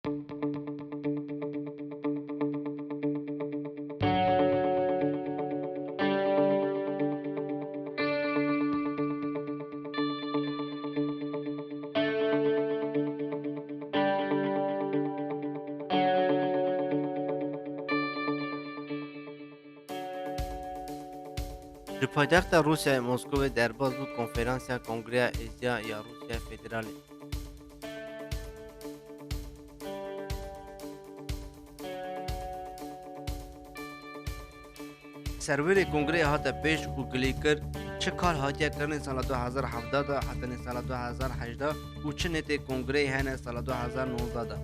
Ji paytexta Rûsyayê Moskowê derbas bû konferansiya Kongreya Êziya ya Rûsyaya Federalê. Serverê Kongreyê hate pêş û gilêkir çi kar hatiye kirinê sala 2017 da hetinê sala 2018 û çi netê Kongreyê hene sala 2019 da.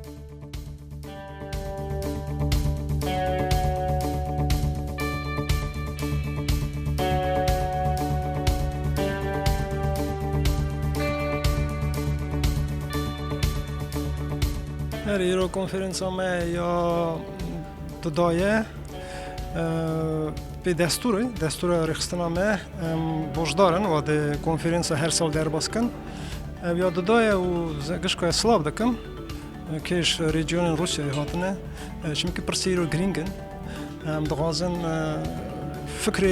Her Euro konferansa me ya didaye به دستور رخصتنا ما بوجدارن و ده کنفرانس هر سال در باسکن یا ددای و گشکای سلاب دکم کهش ریجیون روسیه هاتنه چمکی پرسیرو گرینگن دغازن فکر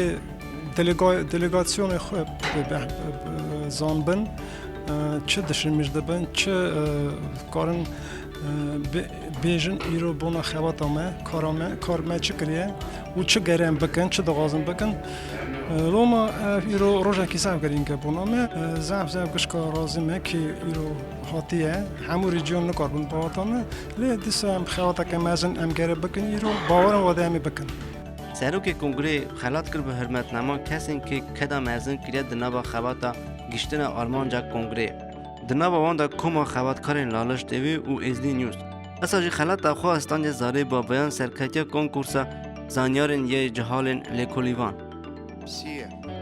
دلیگاسیون خوب زانبن چه دشمیش دبن چه کارن بیشن ایرو بونا خواهد آمه کارمه چه کریه و چه گرم بکن چه دغازم بکن لوما ایرو روزن کیسام کرین که بونا مه زعف کشکا رازمه که ایرو هاتیه همو ریجیون نکاربون باوتامه لی دیسم خواهد که مزن ام گره بکن ایرو باورم واده امی بکن. سروک کنگره خلات کر به حرمت نما کسی که کدا مزن کریه دنبا خواهد گشتن آلمانجا کنگره. دنبا واندا کما خواهد کارین لالش دوی و ازدی نیوز. اساجی خلات دخواه استانج زاره با بیان سرکتی کنکورسا زانیارن یه جهالن لیکولیوان.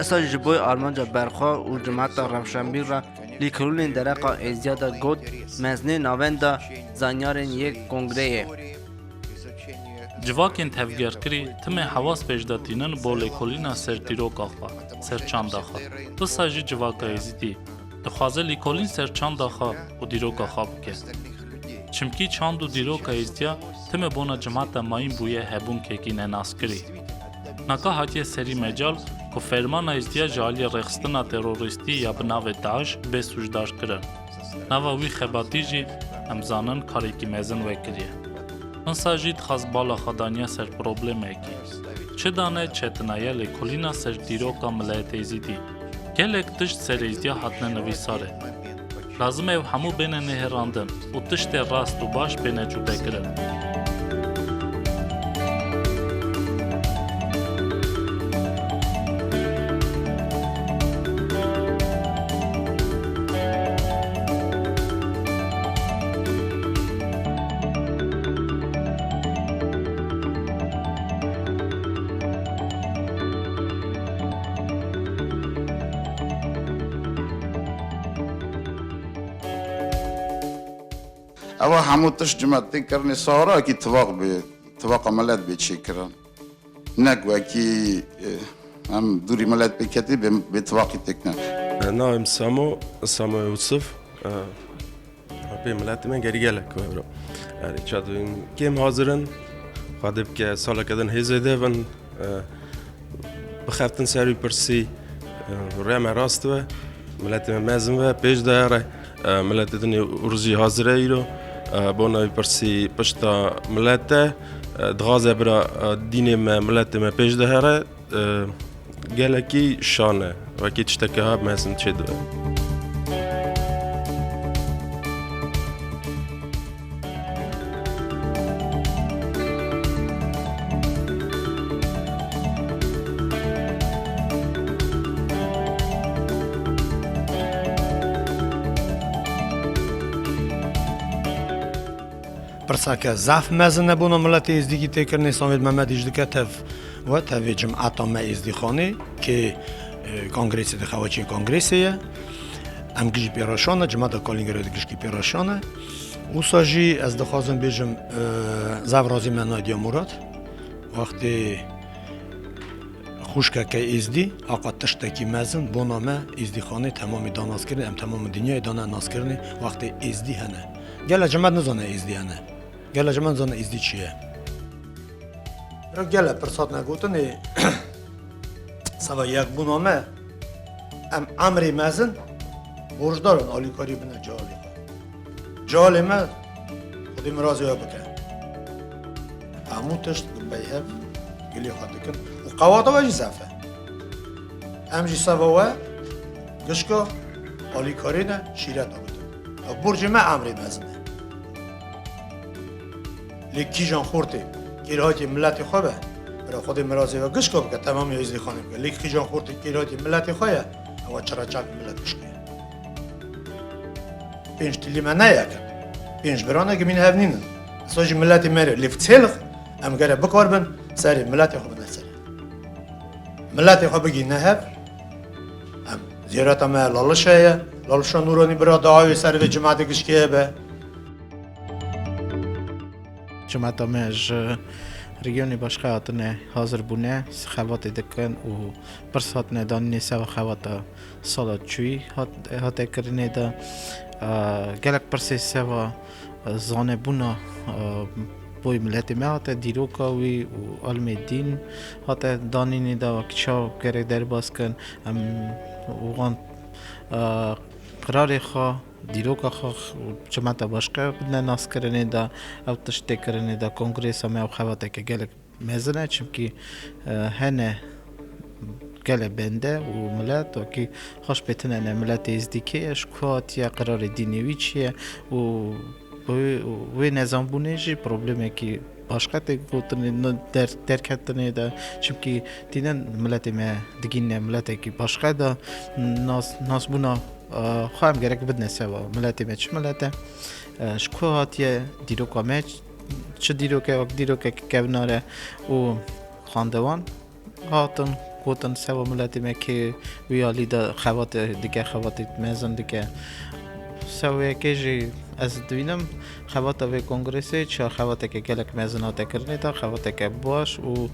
اساجی جبوی آلمانجا برخواه و جماعت روشنبیر را لیکولین درقا ازیادا گود مزنه ناوندا زانیارن یک کنگره. جواکین تفگر کری تم حواس پیشداتینن با لیکولینا سر دیروک آخوا سر چند آخوا بساجی جواکا ازیدی دخوازه لیکولین سر چند آخوا و دیروک آخوا بکه چمکی چند و دیروک ازدیا تم بونا جماعت ماین بویه هبون که کی نناس کری نکا هاتیه سری مجال که فرمان ازدیا جالی رخصتنا تروریستی یا بناو داعش به سوجدار کرن نواوی خباتی جی امزانن کاری کی مزن وکریه انساجید خاص بالا خدانیا سر پروبلم اکی چه دانه چتنایه لیکولینا سر دیروکا ملایت ایزیدی گلک تشت سر ایزدیا حتن نویساره لازمه او همو بینه نهراندن و تشت راست و باش بینه جوده کرن اوا همو تش جماعتی کرنی سارا کی توق ملت بیچی کرن نگو کی هم دوری ملت بکتی به توقی تکنن نام سامو یوسف به ملت من گری گله که یعنی چادون کیم حاضرن خادم که سال کدن هزیده ون بخفتن سری پرسی رم راست و ملت من مزم و پیش داره ملت دنی روزی حاضره ایرو بونای پرسی پشتا ملت دغازه برا دین ملت ما پیش داره گله کی شانه و کی تشتکه ها مزن چه دو پرساکه ضعف مزن نبونه ملت ازدیگی تکرنی سامید محمد اجدکه تف و تف جمعات ما ازدی خانه که کنگرسی ده خواهی کنگرسیه ام گیش پیراشانه جمعات کالینگراد گیش کی پیراشانه او ساجی از دخوازم بیجم زو رازی من نایدیا مراد وقتی خوشکه که ازدی آقا تشتکی مزن بونامه ازدی خانه تمامی داناز کرده ام تمام دنیای دانه ناز کرده وقتی ازدی هنه گله جمعات نزانه ازدی هنه گله جمن زن ازدی چیه را گله پرسات نگوتنی سوا یک بونامه ام امری مزن برجدارن آلی کاری بنا جالی ما خودی مرازی ها بکن همو تشت بیهف گلی خواهد کن و قواتا وجی صفه امجی سوا گشکا آلی کاری نه شیرت ها بکن برج ما امری مزنه لیکی جان خورتی کیراتی ملتی خوابه برای خود مرازی و گشکا بکن تمام یزدی خانه بکن لیکی جان خورتی کیراتی ملتی خواه و چرا چاک ملت گشکه پینج تلی من نیاکم پینج برانه که من هفنینن سوژی ملتی مره لیفتسلخ ام گره بکار بن سری ملتی خواب نسری ملتی خواب بگی نهف ام زیارت ما لالشه لالشه نورانی برا دعای سر و جماعت گشکیه به جماعت ماج ريوني باشقا هاتنه حاضر بونه خوات دکن و پرسات ندان نیسا و خوات سالات چوی هات کرنه دا گلک پرسی سوا زانه بونا بوی ملت ما هات دیروکاوی و علم دین هات دانینی دا و کچاو گره در باز کن وغان قرار خوا دیروکا خوا جماعت باشقه بدنا ناس کرنه دا او تشتی کرنه دا کنگریس ما او خواته که گلک مزنه چمکی هنه گله بنده و ملت و که خوش بتنه ملت ازدیکه اشکات یا قرار دینوی چیه و نظام بونه جی پروبلمه که باشقه گوتنه در کتنه دا چمکی دیدن ملت ما دگینه ملت که باشقه دا ناس بونه خواهم گرک بدنه سوا ملت ما چه ملته اشکات یا دیروکا ما چه دیروکه وقت دیروکه که کبناره و خاندوان هاتن گوتن سوا ملتی ما که ویالی دا خوات دیگه خوات مزن دیگه سوا کیجی از دوینم خوات وی کنگرسی چه خوات که گلک مزنات کرنه تا خوات که باش و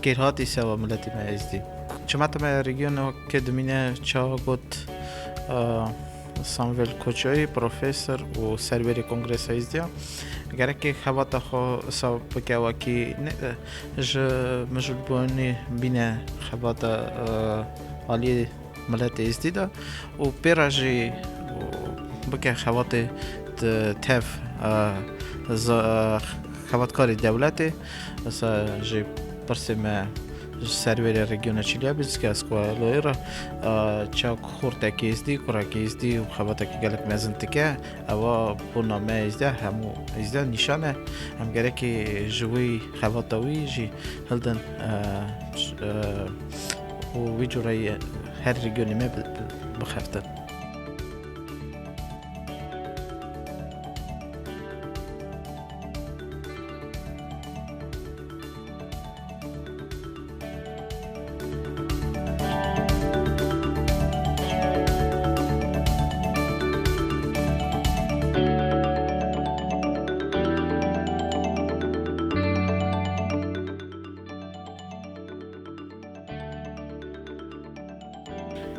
کیرهاتی سوا ملتی ما ازدی جماعت ما ریگیون که دمینه چه گوت سامویل کوچوی پروفسور و سروری کنگرس ازدی اگر که خوات خو سو بکوا کی ج مجبور بونی بینه خوات عالی ملت ازدیدا و پیراجی بکه خوات تف خوات کاری دولتی اس ج پرسیم سروری رژیون چیلیابیز که اسکوا لویرا چاک خورده کی ازدی کورا کی ازدی و خوات کی گلک مزنت که اوا بونامه ازده همو ازده نشانه هم گره که جوی خواتوی جی هلدن و وی جورای هر رژیونی ما بخفتن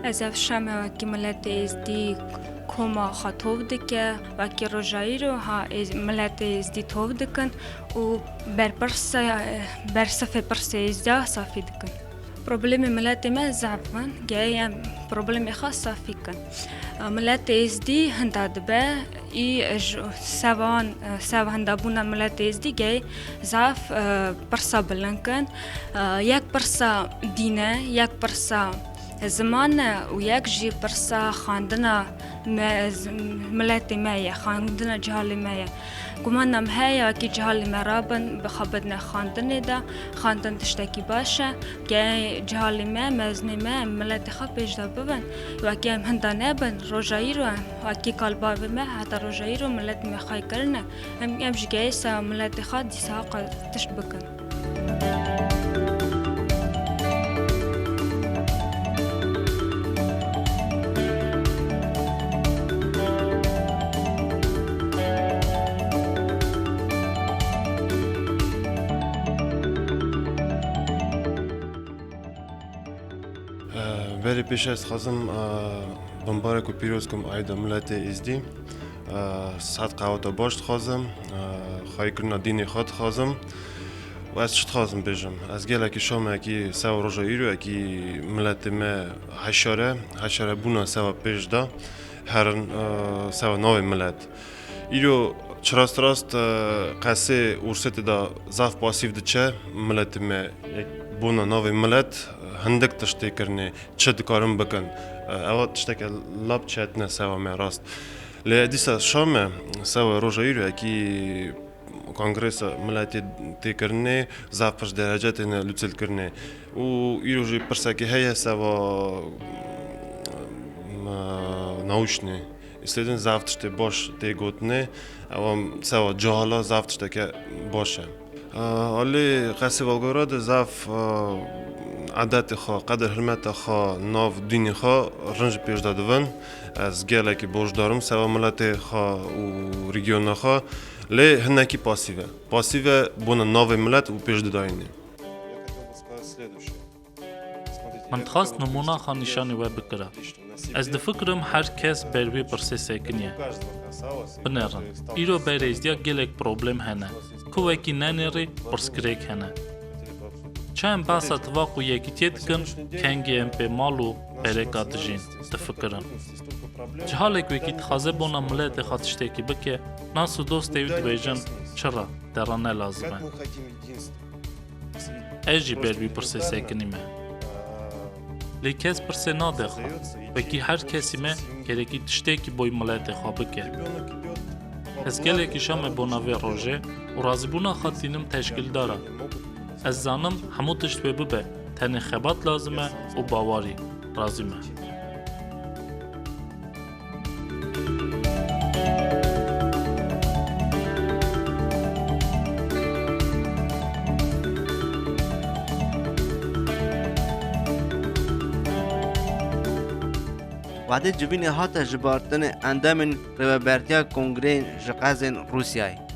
از افشام وکی ملت ازدی کما خطوب دکه وکی رجایی رو ها ملت ازدی توب دکن و برصف پرس ازده صافی دکن پروبلم ملت ما زعفان جایم پروبلم خاص صافی کن ملت ازدی هنداد به ای سوان هندابونا ملت ازدی جای زعف پرسا بلنکن یک پرسا دینه یک پرسا زمان و یک جی پرسا خاندنا ملت مایا خاندنا جهال مایا گمانم هیا کی جهال مرابن بخبدنا خاندنه دا خاندن تشتکی باشه که جهال ما مزنی ما ملت خا پیش ببن و کی هم هندانه بن روجایی رو و کی کالبا ما حتی روجایی رو ملت می خای کرنه هم جگه سا ملت خا دیساق تشت بکن ولی پیش از خواستم بمبارک و پیروز کم عید ملت ازدی صد قوات باش خازم خواهی کرنا دینی خود خازم و از چت خازم بیجم از گله که شام اکی سوا روزا ایرو اکی ملت ما حشره بونا سوا پیش دا هرن سوا نوع ملت ایرو چراست راست قصه ورست دا زاف پاسیف دچه ملت ما بونا نوع ملت هندک تشتی کرنه چه دکارم بکن اوات تشتک لاب چت نه سوا ما راست لدیسا شام سوا روزا ایرو اکی کنگرس ملتی تکرنه زافش درجات نه لطل کرنه و ایروجی پرسکی هیا سوا ناوشنه استدن زافتشت باش تگوتنه اوام سوا جهالا زافتشت که باشه ولی قصه والگوراد زاف عادت خو قدر حرمت خو ناف دینی خو رنج پیش دادون از گله که بوج دارم سوا ملت خو و ریگیون خو لی هنکی پاسیوه بونه نوع ملت و پیش داداینه من خواست نمونه خوا نشانی و بکره از دفکرم هر کس بروی پرسه سکنیه بنرن ایرو بیریزدیا گلک پروبلم هنه که وکی ننیری پرسکریک هنه چند بحث اتواق و یکی تید کن کنگی ام پی مالو برکات جین دفکرم جهالک وکی تخازه بونا ملت خاتشته که بکه ناسو دوست دیوید بیجن چرا درانه لازمه ایجی بروی پرسه سکنیمه لی کس پرسه ناده خواه وکی هر کسی مه گرکی تشته که بوی ملت خواه بکه از گله که شام بوناوی روژه و رازی بونا خاطینم تشکیل داره از زانم همو تشت ببه تنه خبات لازمه و باواری رازیمه وعده جبین هات جبارتن اندامن ربرتیا کنگره جقازن روسیای